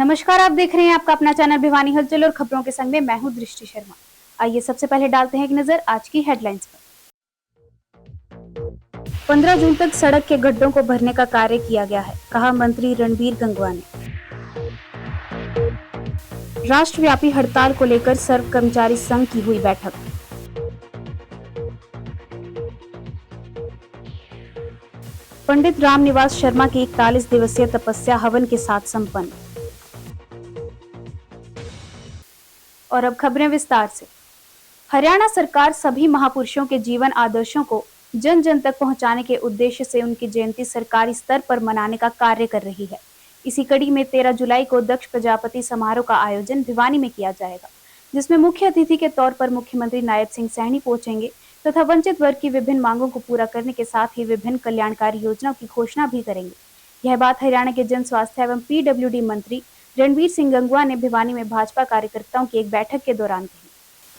नमस्कार, आप देख रहे हैं आपका अपना चैनल भिवानी हलचल और खबरों के संग में मैं हूं दृष्टि शर्मा। आइए सबसे पहले डालते हैं एक नजर आज की हेडलाइंस पर। 15 जून तक सड़क के गड्ढों को भरने का कार्य किया गया है, कहा मंत्री रणबीर गंगवा ने। राष्ट्रव्यापी हड़ताल को लेकर सर्व कर्मचारी संघ की हुई बैठक। पंडित रामनिवास शर्मा की 41 दिवसीय तपस्या हवन के साथ संपन्न। और अब खबरें विस्तार से। हरियाणा सरकार सभी महापुरुषों के जीवन आदर्शों को जन जन तक पहुंचाने के उद्देश्य से उनकी जयंती सरकारी स्तर पर मनाने का कार्य कर रही है। इसी कड़ी में 13 जुलाई को दक्ष प्रजापति समारोह का आयोजन भिवानी में किया जाएगा, जिसमें मुख्य अतिथि के तौर पर मुख्यमंत्री नायब सिंह सैनी पहुंचेंगे तथा वंचित वर्ग की विभिन्न मांगों को पूरा करने के साथ ही विभिन्न कल्याणकारी योजनाओं की घोषणा भी करेंगे। यह बात हरियाणा के जन स्वास्थ्य एवं PWD मंत्री रणबीर सिंह गंगवा ने भिवानी में भाजपा कार्यकर्ताओं की एक बैठक के दौरान कही।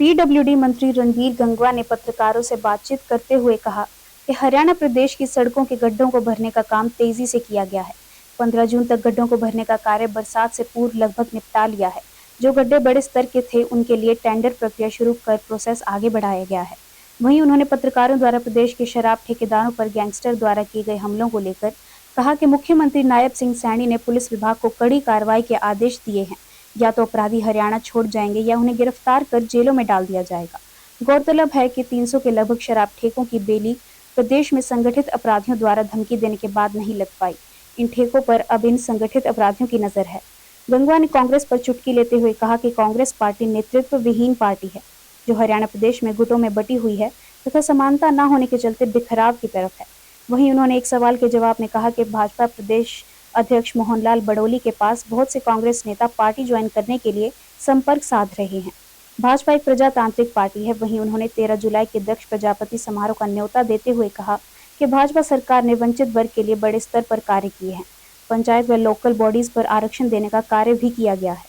PWD मंत्री रणबीर गंगवा ने पत्रकारों से बातचीत करते हुए कहा कि हरियाणा प्रदेश की सड़कों के गड्ढों को भरने का काम तेजी से किया गया है। 15 जून तक गड्ढों को भरने का कार्य बरसात से पूर्व लगभग निपटा लिया है। जो गड्ढे बड़े स्तर के थे उनके लिए टेंडर प्रक्रिया शुरू कर प्रोसेस आगे बढ़ाया गया है। वहीं उन्होंने पत्रकारों द्वारा प्रदेश के शराब ठेकेदारों पर गैंगस्टर द्वारा किए गए हमलों को लेकर कहा कि मुख्यमंत्री नायब सिंह सैनी ने पुलिस विभाग को कड़ी कार्रवाई के आदेश दिए हैं। या तो अपराधी हरियाणा छोड़ जाएंगे या उन्हें गिरफ्तार कर जेलों में डाल दिया जाएगा। गौरतलब है कि 300 के लगभग शराब ठेकों की बेली प्रदेश में संगठित अपराधियों द्वारा धमकी देने के बाद नहीं लग पाई। इन ठेकों पर अब इन संगठित अपराधियों की नजर है। गंगवा ने कांग्रेस पर चुटकी लेते हुए कहा कि कांग्रेस पार्टी नेतृत्व विहीन पार्टी है, जो हरियाणा प्रदेश में गुटों में बटी हुई है तथा समानता न होने के चलते बिखराव की तरफ है। वहीं उन्होंने एक सवाल के जवाब में कहा कि भाजपा प्रदेश अध्यक्ष मोहनलाल बड़ौली के पास बहुत से कांग्रेस नेता पार्टी ज्वाइन करने के लिए संपर्क साध रहे हैं। भाजपा एक प्रजातांत्रिक पार्टी है। वहीं उन्होंने 13 जुलाई के दक्ष प्रजापति समारोह का न्योता देते हुए कहा कि भाजपा सरकार ने वंचित वर्ग के लिए बड़े स्तर पर कार्य किए हैं। पंचायत व लोकल बॉडीज पर आरक्षण देने का कार्य भी किया गया है।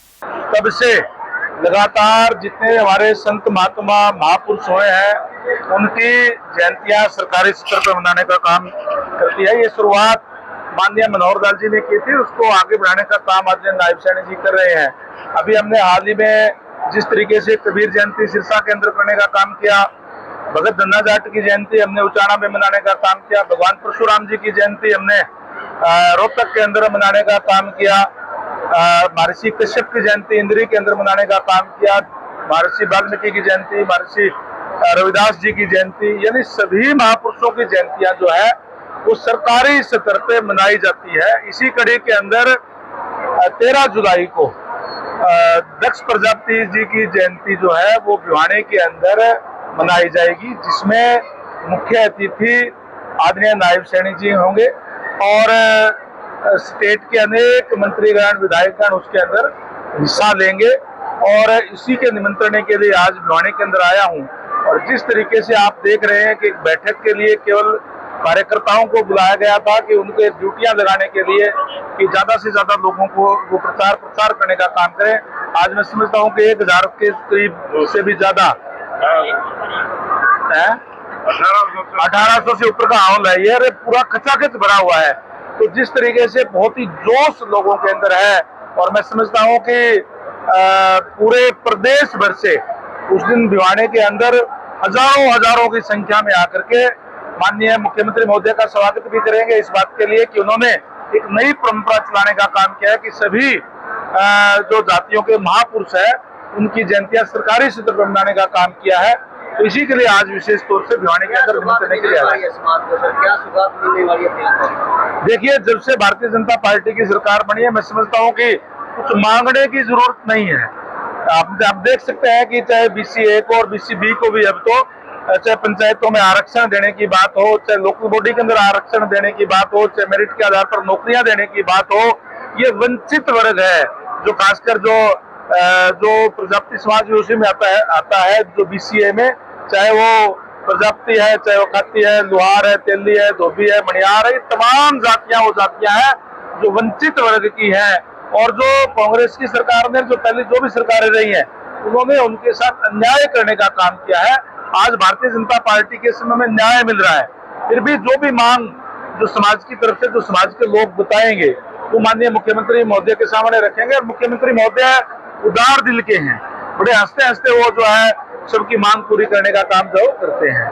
तब से लगातार जितने हमारे संत महात्मा महापुरुष हुए हैं उनकी जयंतियां सरकारी स्तर पर मनाने का काम करती है। ये शुरुआत माननीय मनोहर लाल जी ने की थी, उसको आगे बढ़ाने का काम आदरणीय नायब सैनी जी कर रहे हैं। अभी हमने हाल ही में जिस तरीके से कबीर जयंती सिरसा के अंदर करने का काम किया, भगत धन्ना जाट की जयंती हमने उचाना में मनाने का काम किया, भगवान परशुराम जी की जयंती हमने रोहतक के अंदर मनाने का काम किया, महर्षि कश्यप की जयंती इंद्री के अंदर मनाने का काम किया, महर्षि वाल्मीकि की जयंती, महर्षि रविदास जी की जयंती, यानी सभी महापुरुषों की जयंतियां जो है वो सरकारी स्तर पे मनाई जाती है। इसी कड़ी के अंदर 13 जुलाई को दक्ष प्रजापति जी की जयंती जो है वो भिवानी के अंदर मनाई जाएगी, जिसमें मुख्य अतिथि आदरणीय नायब सैनी जी होंगे और स्टेट के अनेक मंत्रीगण विधायकगण उसके अंदर हिस्सा लेंगे। और इसी के निमंत्रण के लिए आज भिवानी के अंदर आया हूं। और जिस तरीके से आप देख रहे हैं कि एक बैठक के लिए केवल कार्यकर्ताओं को बुलाया गया था कि उनके ड्यूटियां लगाने के लिए कि ज्यादा से ज्यादा लोगों को वो प्रचार करने का काम करें। आज मैं समझता हूं कि 1000 के करीब से भी ज्यादा 1800 से ऊपर का हाल है। ये पूरा खचाखच भरा हुआ है। तो जिस तरीके से बहुत ही जोश लोगों के अंदर है और मैं समझता हूं कि पूरे प्रदेश भर से उस दिन भिवानी के अंदर हजारों की संख्या में आकर के माननीय मुख्यमंत्री महोदय का स्वागत भी करेंगे, इस बात के लिए कि उन्होंने एक नई परंपरा चलाने का काम किया है कि सभी जो जातियों के महापुरुष है उनकी जयंतियां सरकारी स्तर पर मनाने का काम किया है। तो इसी के लिए आज विशेष तौर से भिवानी के अंदर करने के लिए आया। देखिए, जब से भारतीय जनता पार्टी की सरकार बनी है मैं समझता हूँ कि कुछ मांगने की जरूरत नहीं है। आप देख सकते हैं कि चाहे BC1 को और BC2 को भी अब तो चाहे पंचायतों में आरक्षण देने की बात हो, चाहे लोकल बॉडी के अंदर आरक्षण देने की बात हो, चाहे मेरिट के आधार पर नौकरियां देने की बात हो, ये वंचित वर्ग है जो खासकर जो प्रजापति समाज भी उसी में आता है जो BCA में, चाहे वो प्रजापति है, चाहे वो खाती है, लुहार है, तेली है, धोबी है, मणियार है, तमाम जातियां वो जातियां हैं जो वंचित वर्ग की है। और जो कांग्रेस की सरकार ने जो पहले जो भी सरकारें रही हैं उन्होंने उनके साथ अन्याय करने का काम किया है। आज भारतीय जनता पार्टी के समय में न्याय मिल रहा है। फिर भी जो भी मांग जो समाज की तरफ से जो समाज के लोग बताएंगे वो माननीय मुख्यमंत्री महोदय के सामने रखेंगे। और मुख्यमंत्री महोदय उदार दिल के हैं, बड़े हंसते हंसते वो जो है सबकी मांग पूरी करने का काम जो करते हैं।